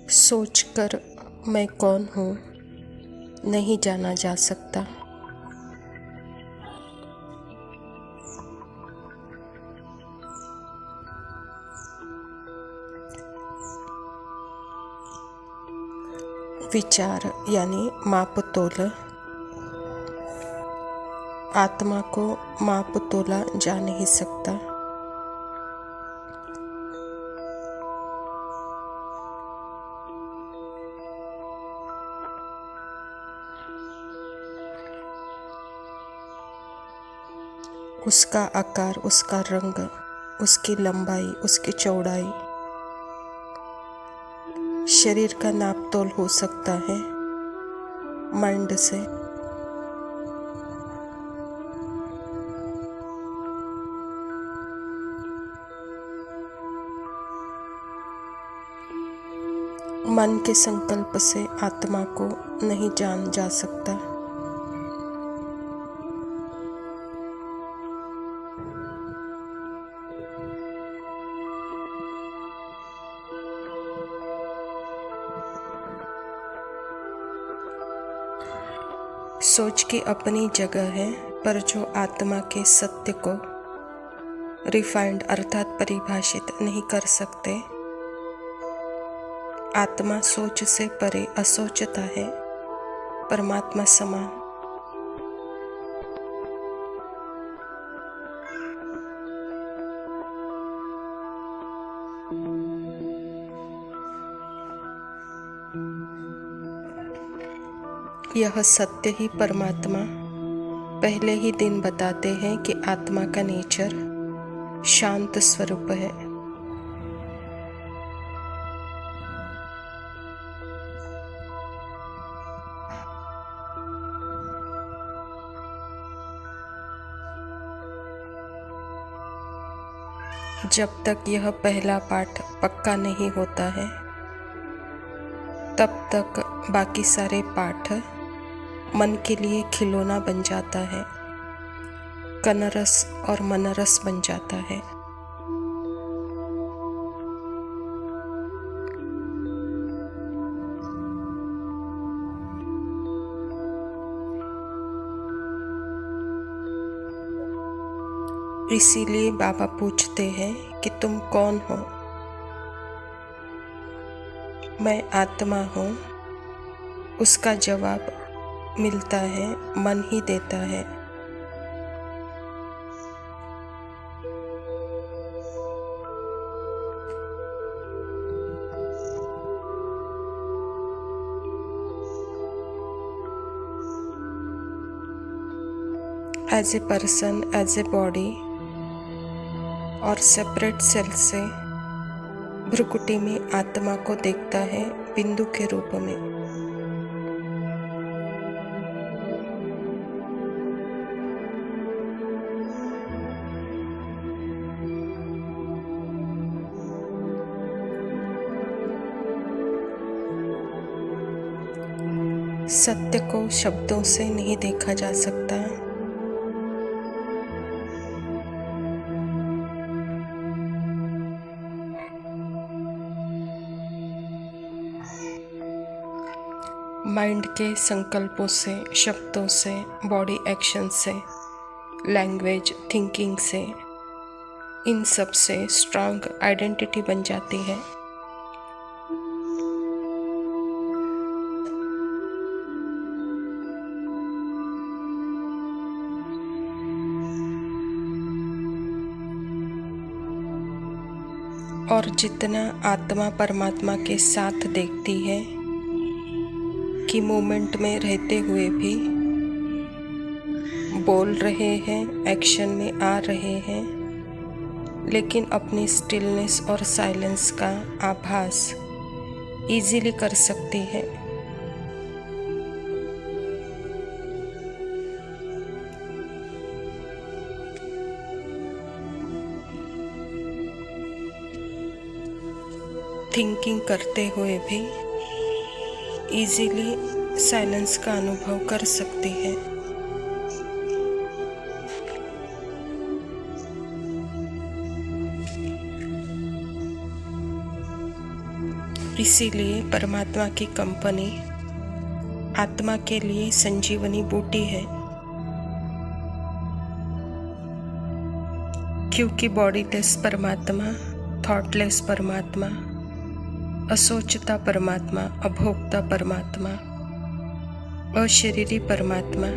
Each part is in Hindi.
सोचकर मैं कौन हूँ नहीं जाना जा सकता। विचार यानी माप-तोल। आत्मा को माप तोला जा नहीं सकता। उसका आकार, उसका रंग, उसकी लंबाई, उसकी चौड़ाई शरीर का नाप तोल हो सकता है माइंड से। मन के संकल्प से आत्मा को नहीं जान जा सकता। सोच की अपनी जगह है, पर जो आत्मा के सत्य को रिफाइंड अर्थात परिभाषित नहीं कर सकते। आत्मा सोच से परे असोचता है, परमात्मा समान। यह सत्य ही परमात्मा पहले ही दिन बताते हैं कि आत्मा का नेचर शांत स्वरूप है। जब तक यह पहला पाठ पक्का नहीं होता है, तब तक बाकी सारे पाठ मन के लिए खिलौना बन जाता है, कनरस और मनरस बन जाता है। इसीलिए बाबा पूछते हैं कि तुम कौन हो? मैं आत्मा हूँ। उसका जवाब मिलता है, मन ही देता है। As a person, as a body और सेपरेट सेल से भ्रुकुटी में आत्मा को देखता है बिंदु के रूप में। सत्य को शब्दों से नहीं देखा जा सकता। माइंड के संकल्पों से, शब्दों से, बॉडी एक्शन से, लैंग्वेज, थिंकिंग से, इन सब से स्ट्रांग आइडेंटिटी बन जाती है। और जितना आत्मा परमात्मा के साथ देखती है कि मोमेंट में रहते हुए भी बोल रहे हैं, एक्शन में आ रहे हैं, लेकिन अपनी स्टिलनेस और साइलेंस का आभास इजीली कर सकती है। थिंकिंग करते हुए भी इजीली साइलेंस का अनुभव कर सकती है। इसीलिए परमात्मा की कंपनी आत्मा के लिए संजीवनी बूटी है, क्योंकि बॉडीलेस परमात्मा, थॉटलेस परमात्मा, असोचता परमात्मा, अभोक्ता परमात्मा, अशरीरी परमात्मा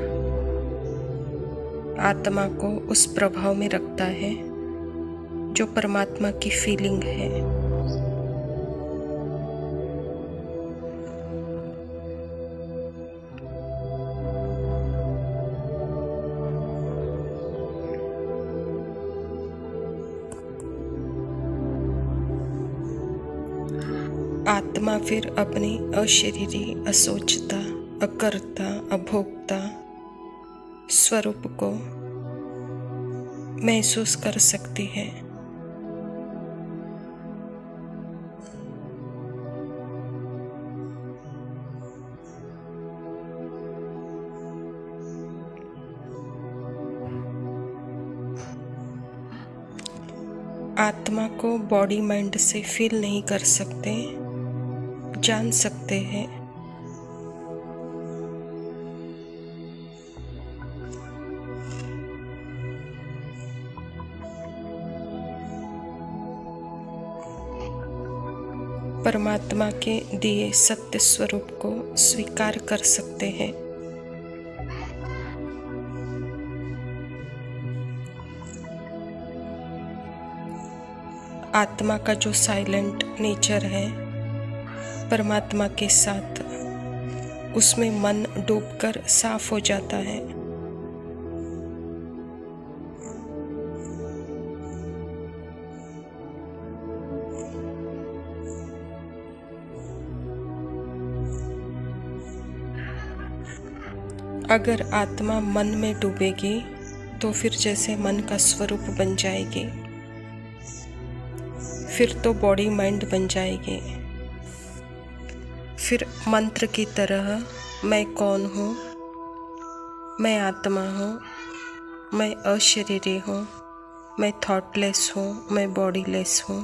आत्मा को उस प्रभाव में रखता है जो परमात्मा की फीलिंग है। आत्मा फिर अपनी अशरीरी, असोचता, अकर्ता, अभोक्ता स्वरूप को महसूस कर सकती है। आत्मा को बॉडी माइंड से फील नहीं कर सकते, जान सकते हैं। परमात्मा के दिए सत्य स्वरूप को स्वीकार कर सकते हैं। आत्मा का जो साइलेंट नेचर है परमात्मा के साथ, उसमें मन डूबकर साफ हो जाता है। अगर आत्मा मन में डूबेगी तो फिर जैसे मन का स्वरूप बन जाएगी, फिर तो बॉडी माइंड बन जाएगी। फिर मंत्र की तरह मैं कौन हूँ, मैं आत्मा हूँ, मैं अशरीरी हूँ, मैं थॉटलेस हूँ, मैं बॉडीलेस हूँ,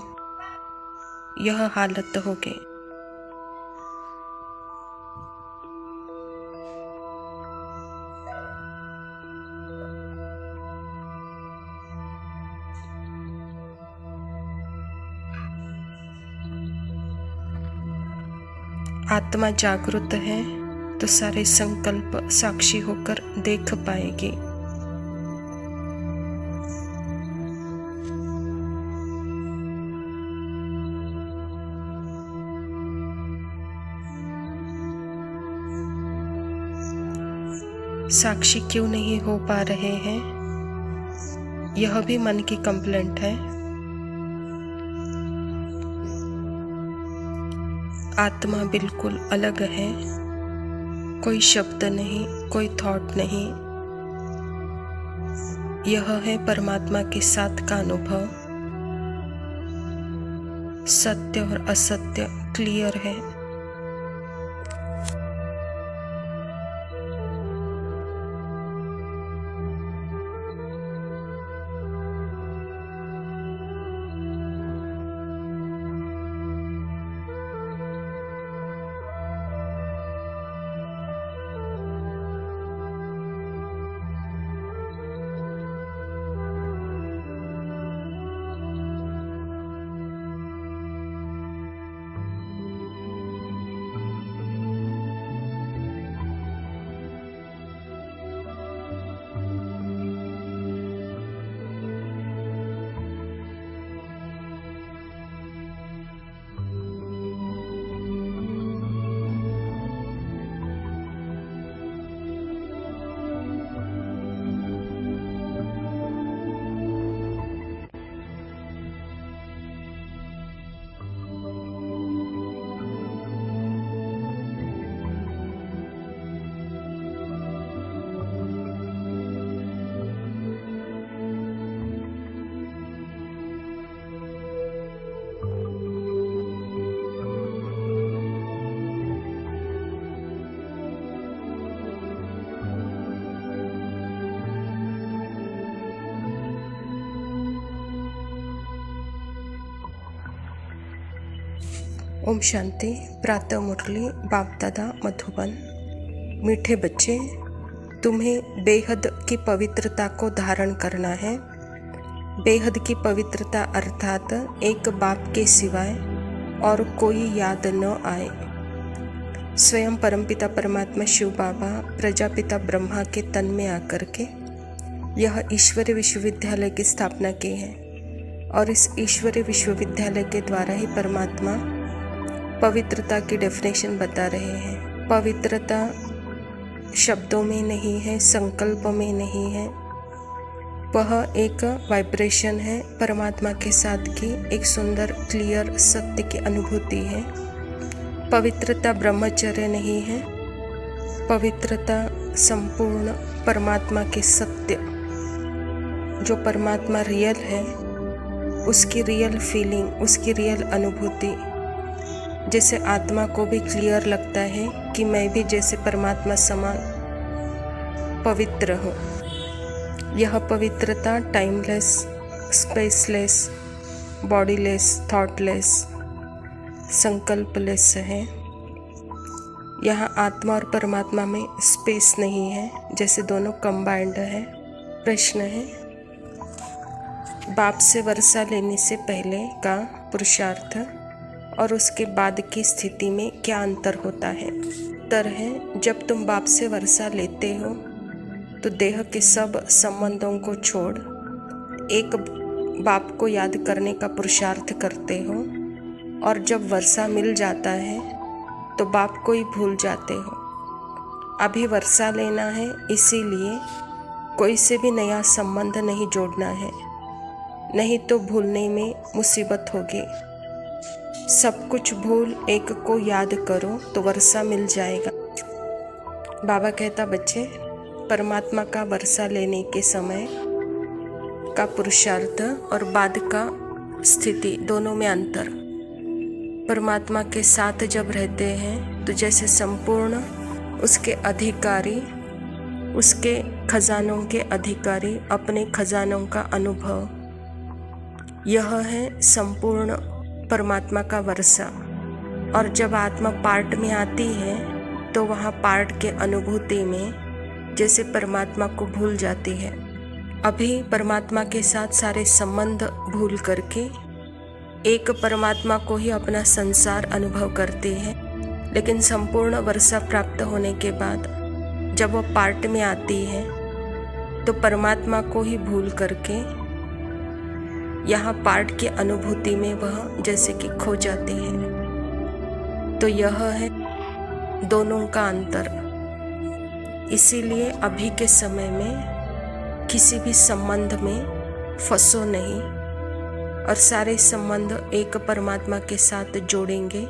यह हालत होगी। आत्मा जागृत है तो सारे संकल्प साक्षी होकर देख पाएगी। साक्षी क्यों नहीं हो पा रहे हैं, यह भी मन की कंप्लेंट है। आत्मा बिल्कुल अलग है, कोई शब्द नहीं, कोई थॉट नहीं। यह है परमात्मा के साथ का अनुभव। सत्य और असत्य क्लियर है। ओम शांति। प्रातः मुरली बाप दादा मधुबन। मीठे बच्चे, तुम्हें बेहद की पवित्रता को धारण करना है। बेहद की पवित्रता अर्थात एक बाप के सिवाय और कोई याद न आए। स्वयं परमपिता परमात्मा शिव बाबा प्रजापिता ब्रह्मा के तन में आकर के यह ईश्वरीय विश्वविद्यालय की स्थापना की है और इस ईश्वरीय विश्वविद्यालय के द्वारा ही परमात्मा पवित्रता की डेफिनेशन बता रहे हैं। पवित्रता शब्दों में नहीं है, संकल्प में नहीं है, वह एक वाइब्रेशन है। परमात्मा के साथ की एक सुंदर क्लियर सत्य की अनुभूति है। पवित्रता ब्रह्मचर्य नहीं है, पवित्रता संपूर्ण परमात्मा के सत्य, जो परमात्मा रियल है उसकी रियल फीलिंग, उसकी रियल अनुभूति। जैसे आत्मा को भी क्लियर लगता है कि मैं भी जैसे परमात्मा समान पवित्र हूँ। यह पवित्रता टाइमलेस, स्पेसलेस, बॉडीलेस, थॉटलेस, संकल्पलेस है। यहाँ आत्मा और परमात्मा में स्पेस नहीं है, जैसे दोनों कंबाइंड है। प्रश्न है, बाप से वर्षा लेने से पहले का पुरुषार्थ और उसके बाद की स्थिति में क्या अंतर होता है? उत्तर है, जब तुम बाप से वर्षा लेते हो तो देह के सब संबंधों को छोड़ एक बाप को याद करने का पुरुषार्थ करते हो, और जब वर्षा मिल जाता है तो बाप को ही भूल जाते हो। अभी वर्षा लेना है, इसीलिए कोई से भी नया संबंध नहीं जोड़ना है, नहीं तो भूलने में मुसीबत होगी। सब कुछ भूल एक को याद करो तो वर्षा मिल जाएगा। बाबा कहता, बच्चे, परमात्मा का वर्षा लेने के समय का पुरुषार्थ और बाद का स्थिति दोनों में अंतर। परमात्मा के साथ जब रहते हैं तो जैसे संपूर्ण उसके अधिकारी, उसके खजानों के अधिकारी, अपने खजानों का अनुभव, यह है संपूर्ण परमात्मा का वर्षा। और जब आत्मा पार्ट में आती है तो वहाँ पार्ट के अनुभूति में जैसे परमात्मा को भूल जाती है। अभी परमात्मा के साथ सारे संबंध भूल करके एक परमात्मा को ही अपना संसार अनुभव करती है, लेकिन संपूर्ण वर्षा प्राप्त होने के बाद जब वह पार्ट में आती है तो परमात्मा को ही भूल करके यहाँ पार्ट की अनुभूति में वह जैसे कि खो जाती है। तो यह है दोनों का अंतर। इसीलिए अभी के समय में किसी भी संबंध में फंसो नहीं, और सारे संबंध एक परमात्मा के साथ जोड़ेंगे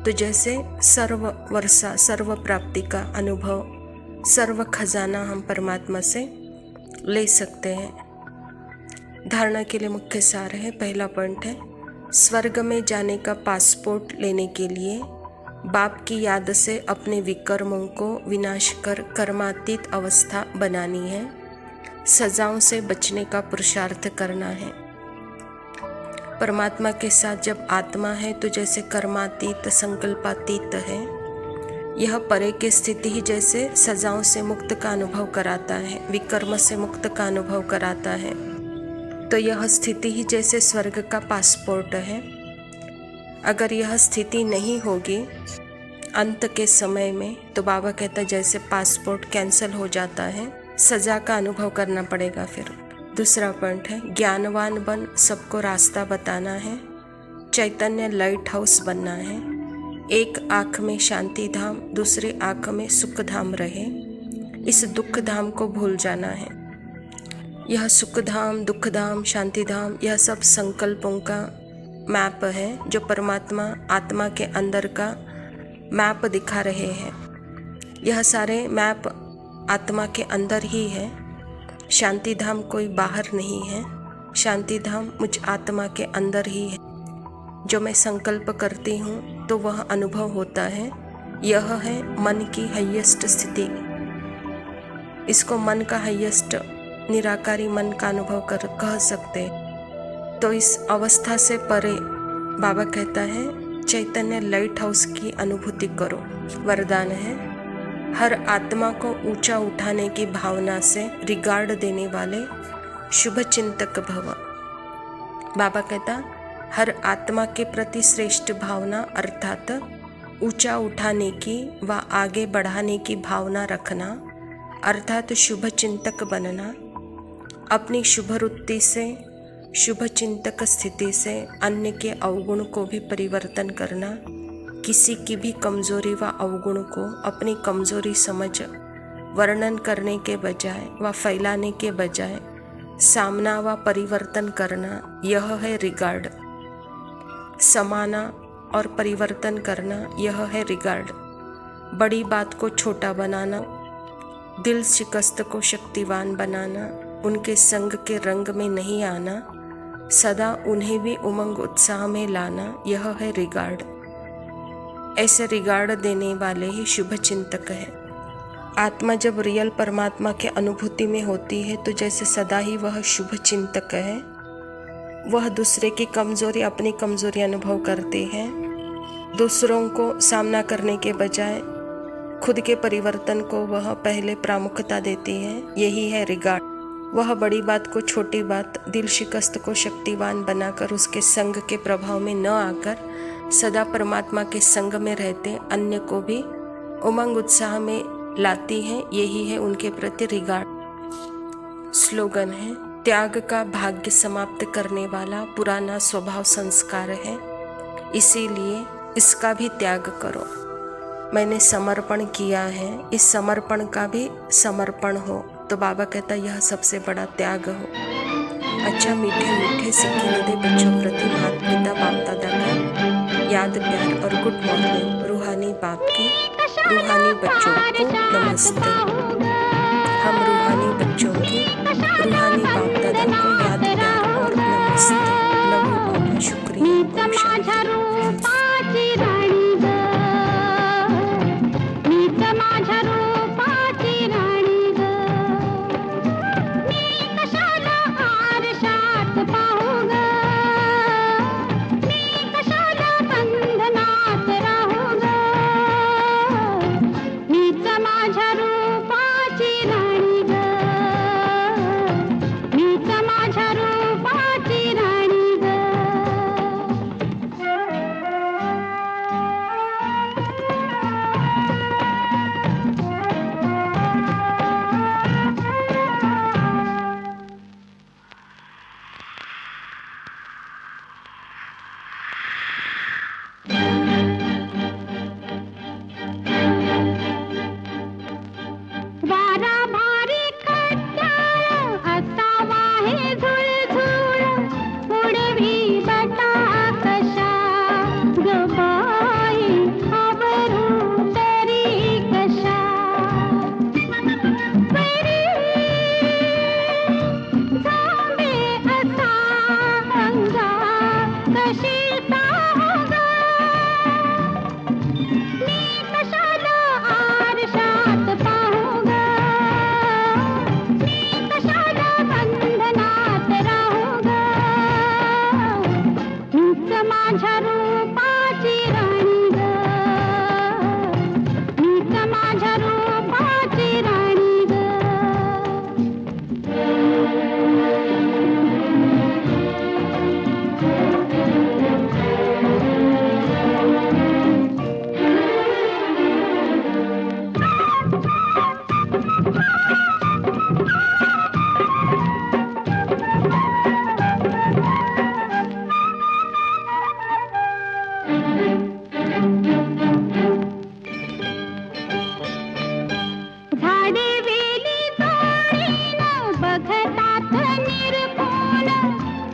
तो जैसे सर्व वर्षा, सर्व प्राप्ति का अनुभव, सर्व खजाना हम परमात्मा से ले सकते हैं। धारणा के लिए मुख्य सार है। पहला पॉइंट है, स्वर्ग में जाने का पासपोर्ट लेने के लिए बाप की याद से अपने विकर्मों को विनाश कर कर्मातीत अवस्था बनानी है। सजाओं से बचने का पुरुषार्थ करना है। परमात्मा के साथ जब आत्मा है तो जैसे कर्मातीत, संकल्पातीत है। यह परे की स्थिति ही जैसे सजाओं से मुक्त का अनुभव कराता है, विकर्म से मुक्त का अनुभव कराता है। तो यह स्थिति ही जैसे स्वर्ग का पासपोर्ट है। अगर यह स्थिति नहीं होगी अंत के समय में तो बाबा कहता जैसे पासपोर्ट कैंसिल हो जाता है, सजा का अनुभव करना पड़ेगा फिर। दूसरा पॉइंट है, ज्ञानवान बन सबको रास्ता बताना है। चैतन्य लाइट हाउस बनना है। एक आँख में शांति धाम, दूसरी आँख में सुख धाम रहे। इस दुख धाम को भूल जाना है। यह सुख धाम, दुख धाम, शांति धाम, यह सब संकल्पों का मैप है जो परमात्मा आत्मा के अंदर का मैप दिखा रहे हैं। यह सारे मैप आत्मा के अंदर ही है। शांति धाम कोई बाहर नहीं है, शांति धाम मुझ आत्मा के अंदर ही है। जो मैं संकल्प करती हूँ तो वह अनुभव होता है। यह है मन की हाईएस्ट स्थिति। इसको मन का हाईएस्ट निराकारी मन का अनुभव कह सकते। तो इस अवस्था से परे बाबा कहता है चैतन्य लाइट हाउस की अनुभूति करो। वरदान है, हर आत्मा को ऊंचा उठाने की भावना से रिगार्ड देने वाले शुभ चिंतक भव। बाबा कहता, हर आत्मा के प्रति श्रेष्ठ भावना अर्थात ऊंचा उठाने की व आगे बढ़ाने की भावना रखना अर्थात शुभ चिंतक बनना, अपनी शुभ वृत्ति से शुभ चिंतक स्थिति से अन्य के अवगुण को भी परिवर्तन करना, किसी की भी कमजोरी व अवगुण को अपनी कमजोरी समझ वर्णन करने के बजाय व फैलाने के बजाय सामना व परिवर्तन करना, यह है रिगार्ड। समाना और परिवर्तन करना, यह है रिगार्ड। बड़ी बात को छोटा बनाना, दिल शिकस्त को शक्तिवान बनाना, उनके संग के रंग में नहीं आना, सदा उन्हें भी उमंग उत्साह में लाना, यह है रिगार्ड। ऐसे रिगार्ड देने वाले ही शुभ चिंतक हैं। आत्मा जब रियल परमात्मा के अनुभूति में होती है तो जैसे सदा ही वह शुभ चिंतक है, वह दूसरे की कमजोरी अपनी कमजोरी अनुभव करते हैं। दूसरों को सामना करने के बजाय खुद के परिवर्तन को वह पहले प्रामुख्यता देती है, यही है रिगार्ड। वह बड़ी बात को छोटी बात, दिल शिकस्त को शक्तिवान बनाकर उसके संग के प्रभाव में न आकर सदा परमात्मा के संग में रहते अन्य को भी उमंग उत्साह में लाती हैं, यही है उनके प्रति रिगार्ड। स्लोगन है, त्याग का भाग्य समाप्त करने वाला पुराना स्वभाव संस्कार है, इसीलिए इसका भी त्याग करो। मैंने समर्पण किया है, इस समर्पण का भी समर्पण हो। तो बाबा कहता, यह सबसे बड़ा त्याग हो। अच्छा मीठे मीठे सिक्के दे बच्चों प्रति माता पिता बाप दादा का याद प्यार और गुड मॉर्निंग। रूहानी बाप की रूहानी बच्चों को नमस्ते। हम रूहानी बच्चों की रूहानी बाप दादा को याद प्यार और नमस्ते। लव यू बाबा, शुक्रिया। ओम शांति। बघतात निर्गुण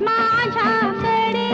माझ्याकडे